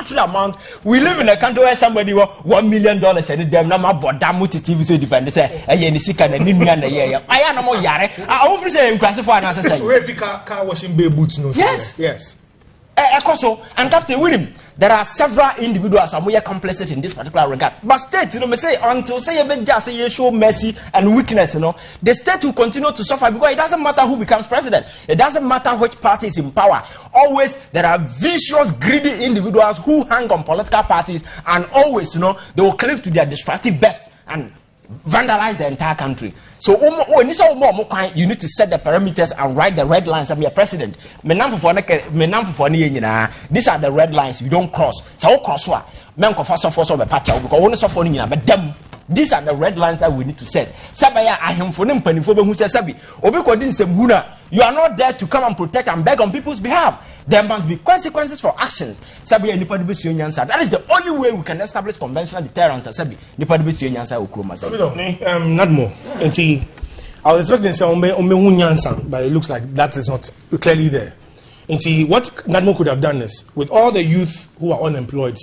actual amount. We live in a country where somebody $1 million and them number but damn what TV so defend say and sika na ninu na yeah. I am no yare. I offer say classify na say. Where if car washing bay boots no. Yes. Ekoso and Captain William, there are several individuals who are complicit in this particular regard. But state, you know, me say until say you show mercy and weakness, you know, the state will continue to suffer because it doesn't matter who becomes president. It doesn't matter which party is in power. Always there are vicious, greedy individuals who hang on political parties and always, you know, they will cleave to their destructive best and vandalize the entire country. So you need to set the parameters and write the red lines. I'm your president. These are the red lines you don't cross. So cross what? These are the red lines that we need to set. You are not there to come and protect and beg on people's behalf. There must be consequences for actions. That is the only way we can establish conventional deterrence. Nadmo. I was expecting some but it looks like that is not clearly there. What Nadmo could have done is, with all the youth who are unemployed,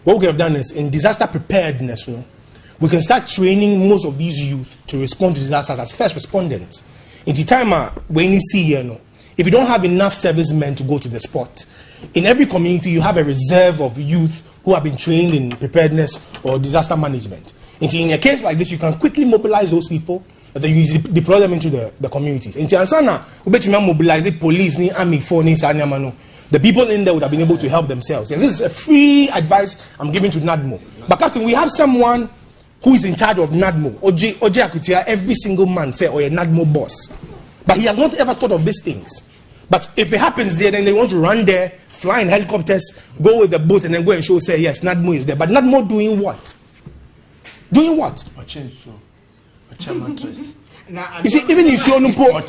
what we could have done is, in disaster preparedness, we can start training most of these youth to respond to disasters as first respondents. In the time when you see if you don't have enough servicemen to go to the spot, in every community you have a reserve of youth who have been trained in preparedness or disaster management. In a case like this, you can quickly mobilize those people and then you deploy them into the communities. In Tiansana, we bet you mobilize the police, ni army, for ni sanyamano. The people in there would have been able to help themselves. Yes, this is a free advice I'm giving to NADMO. But Captain, we have someone who is in charge of NADMO. Oje Akutia, every single man say, a NADMO boss. But he has not ever thought of these things. But if it happens there, then they want to run there, fly in helicopters, go with the boats, and then go and show, say, yes, NADMO is there. But NADMO doing what? Doing what? You see, even in Sionupo,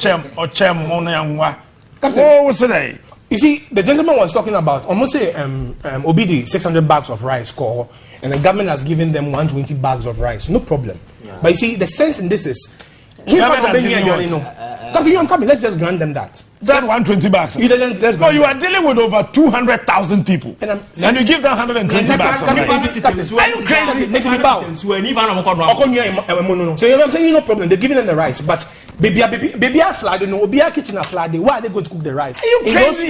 you see, the gentleman was talking about almost say Obidi 600 bags of rice call, and the government has given them 120 bags of rice. No problem. Yeah. But you see, the sense in this is, I'm coming. Let's just grant them that. That's 120 bags. You are dealing with over 200,000 people, and you give them 120 bags of rice. Are you crazy? So you know what I'm saying? No problem. They're giving them the rice, but baby are flooded. No, baby are kitchen are flooded. Why are they going to cook the rice? Are you crazy?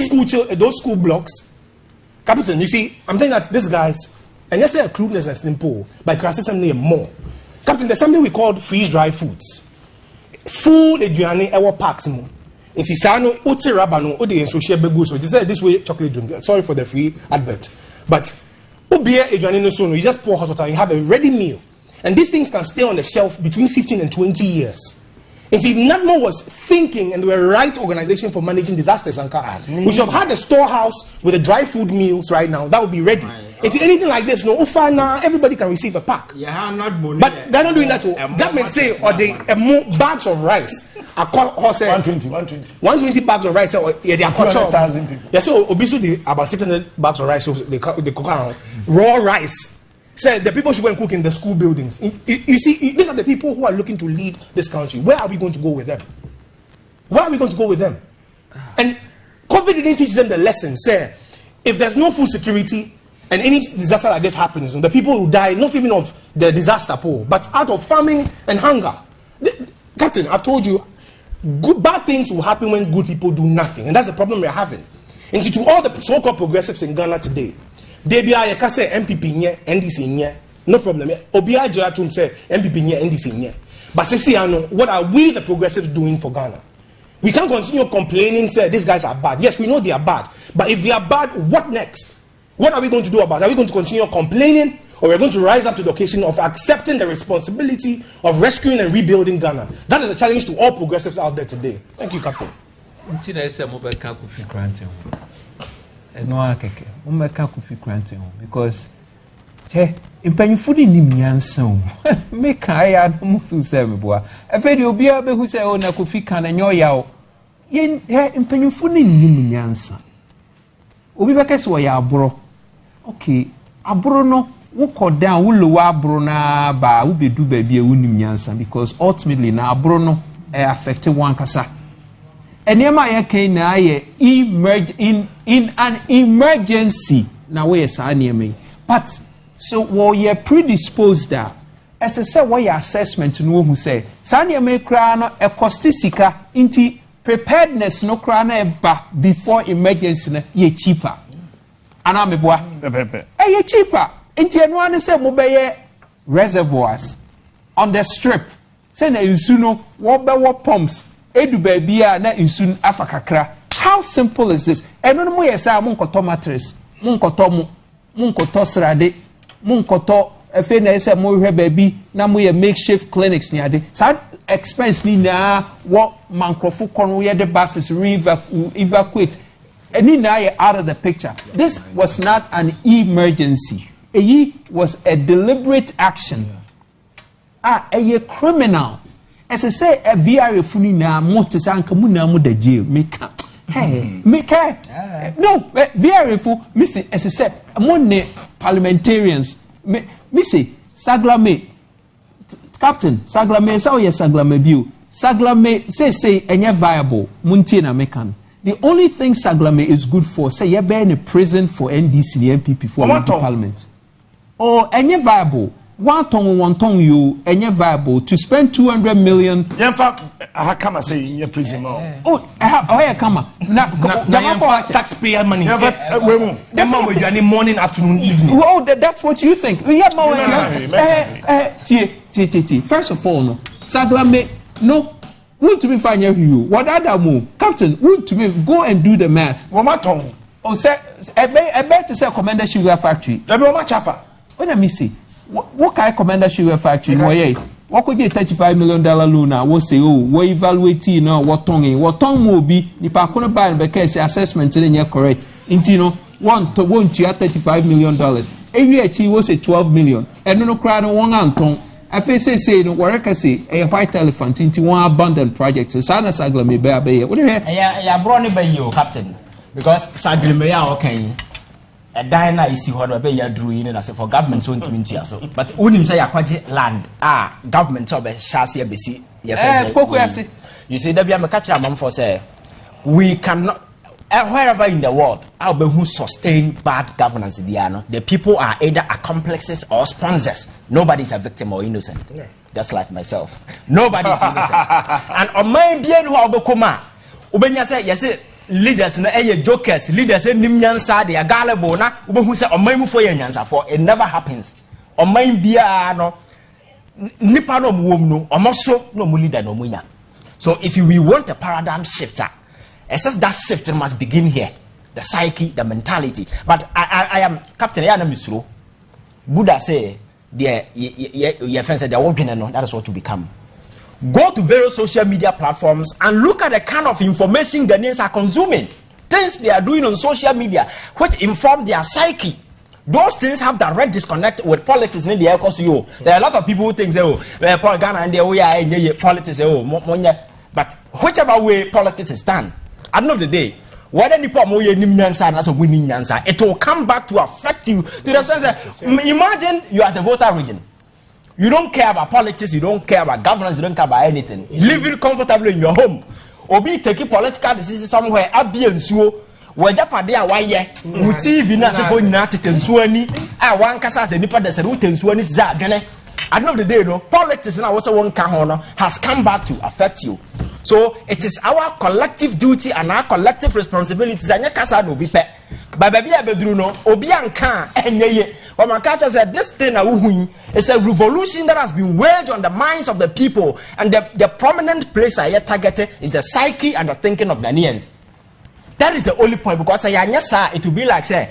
In those school blocks, Captain, you see, I'm saying that these guys, and yes, a clueless and simple, but criticism name more. Captain, there's something we call freeze-dry foods. Full eduane ewo packs mo. Inti sano uti rabano odi en social begu so this way chocolate drink. Sorry for the free advert. But ubia eduane no so no, you just pour hot water, you have a ready meal. And these things can stay on the shelf between 15 and 20 years. And if NADMO was thinking and they were right organization for managing disasters, we should have had a storehouse with the dry food meals right now. That would be ready. It's anything like this. No, everybody can receive a pack. But they're not doing that. Government say, or they bags of rice. 120 bags of rice. Yeah, they are 200,000 people. Yeah, so obviously about 600 bags of rice. So they cook around raw rice. Say the people should go and cook in the school buildings. You see, these are the people who are looking to lead this country. Where are we going to go with them? Where are we going to go with them? And COVID didn't teach them the lesson. Say, if there's no food security and any disaster like this happens, the people who die, not even of the disaster pool, but out of famine and hunger. Captain, I've told you, bad things will happen when good people do nothing. And that's the problem we're having. And to all the so-called progressives in Ghana today, they be a say MPP nye NDC nye no problem. Obia Jatum say MPP nye NDC nye. But say what are we the progressives doing for Ghana? We can't continue complaining. Say these guys are bad. Yes, we know they are bad. But if they are bad, what next? What are we going to do about it? Are we going to continue complaining, or we're going to rise up to the occasion of accepting the responsibility of rescuing and rebuilding Ghana? That is a challenge to all progressives out there today. Thank you, Captain. Because impanyfo ni nyansa o make I no feel say me boa e fe de obi abe hu say o na Kofi kan enyo ya o ye impanyfo ni nyansa obi be kese wo ya abro okay abro no wo kodan wo lo abro na ba wo bedu ba bia wo nim nyansa because ultimately na abro no affect one kasa enema ya kan na ye in an emergency na we saa nneɛma but so we predisposed that as I say why assessment no who say saa nneɛma kra no e cost sika inti preparedness no kra na eba before emergency na ye cheaper ana meboa ye cheaper inti eno ane say mo beye reservoirs on the strip say na nsu no wo be wo pumps edu ba bia na nsu afa kakra. How simple is this? Eno no mo ye say mo nkoto mattress mo nkoto srade mo nkoto efe na say mo hwe ba bi na mo ye makeshift clinics ni ade sa expense ni na what mancrofo kono ye the buses evacuate any na ye out of the picture. This was not an emergency. It was a deliberate action. A criminal. As I say, a VR funi na mo te sanka mu na mo da jail make no VR fu missy as I said among the parliamentarians missy Saglame Captain Saglame sao ye Saglame view Saglame say enye viable muntie na mekan. The only thing Saglame is good for say ye be in prison for NDC and MPP for parliament. Or enye viable one tongue you enye viable to spend 200 million. Yenfa hakama say in your prison. Oh kama na taxpayer money. The man we do morning, afternoon, evening. Oh, that's what you think. First of all, no Saglame no. Want to be fine you? What other move, Captain? Want to be go and do the math? Womaton. Oh, say I bet to say Commander Sugar Factory. Let me chafa. Let me see. What kind of Commander Sugar Factory? What could get $35 million loan now? We'll say, oh, we evaluate now what tongue will be. If I couldn't buy because assessment in your correct. Intino want to $35 million. AVH was a 12 million. And no crowd on one Anton. I say no work I say a white elephant into one abandoned project. Sana Saglame Bay. What do you hear? Yeah, brought it by you, Captain. Because Saglame, okay. A diner is what be ya drew in as for government so into so. But wouldn't say aquatic land. Government of a chassis BC. You see, there be a catcher mum for say we cannot. Wherever in the world, who sustain bad governance in the people are either accomplices or sponsors. Nobody is a victim or innocent. Yeah. Just like myself. Nobody is innocent. And on my bien who abokoma, ubenya say yes, leaders na jokers, leaders nimnyansa they are gullible na who say on my mu for nyansa for it never happens. On my bia no nipa no mu no omoso no mu leader no munya. So if we want a paradigm shifter, it says that shift must begin here. The psyche, the mentality. But I am Captain Yana Misro. Buddha say, your friend said, that is what to become. Go to various social media platforms and look at the kind of information Ghanaians are consuming. Things they are doing on social media, which inform their psyche. Those things have direct disconnect with politics in the air. There are a lot of people who think, Ghana and the way I politics, but whichever way politics is done, at the end of the day, whether it will come back to affect you to the sense that imagine you are the voter region. You don't care about politics, you don't care about governance, you don't care about anything. Living comfortably in your home. Or be taking political decisions somewhere, Abi and Suo, where Japadia, why ye, TV, Nasafo, United and Suani, I want Casas and Nipa, there's a root and Suani, Zagane. At the end of the day, no, politics now also one has come back to affect you. So it is our collective duty and our collective responsibilities. And no be pe. But baby abedruno obianka enye. What my catcher said, this thing is a revolution that has been waged on the minds of the people, and the prominent place I targeted is the psyche and the thinking of Ghanaians. That is the only point, because it will be like say,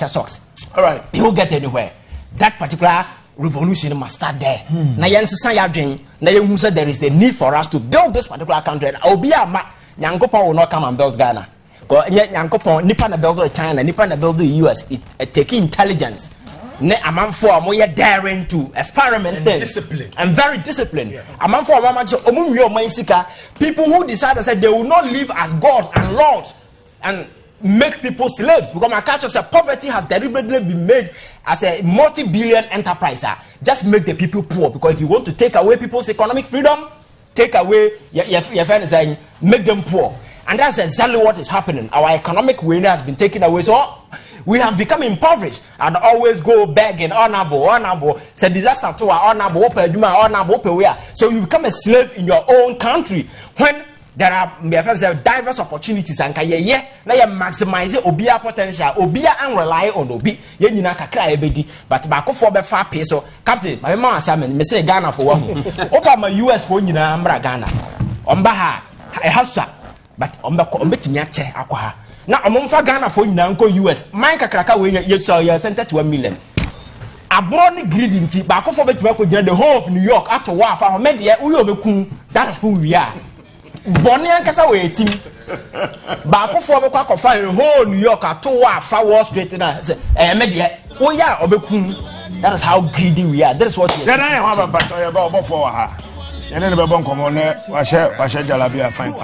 socks. All right, you won't get anywhere. That particular revolution must start there. Now, there is the need for us to build this particular country. Nyangopa will not come and build Ghana. Nyangopa, Nipa na build China, Nipa na build the US. It takes intelligence. A man for more daring to experiment and discipline and very disciplined. A man for people who decide that they will not live as gods and lords and make people slaves, because my culture says poverty has deliberately been made as a multi-billion enterprise. Just make the people poor, because if you want to take away people's economic freedom, take away your friend is saying make them poor, and that's exactly what is happening. Our economic winner has been taken away. So we have become impoverished and always go begging, honorable. Say disaster to honorable, honorable. So you become a slave in your own country when there are diverse opportunities and now you maximize obia potential, obia and rely on obi. You na kakra ebedi, but bako for be far pay. So Captain, my mama Simon, me say Ghana for one. Opa my US for you na ambra Ghana. Ombaha a house, but ombetimi ache akwa. Now among for Ghana for you na unko US. Mine kakraka we you saw your center to 1 million. Abroad greedy nti bako for betimi ko the whole of New York at wa fa media uyo beku. That is who we are. Bonnie and Cassa waiting. Back for the quack of fire, whole New York at 2 Far Wall Street and media. Oh, yeah, Obekun. That is how greedy we are. That is what then I have a battle about for her. And then the Bon Commoner, I shall Jalabia fine.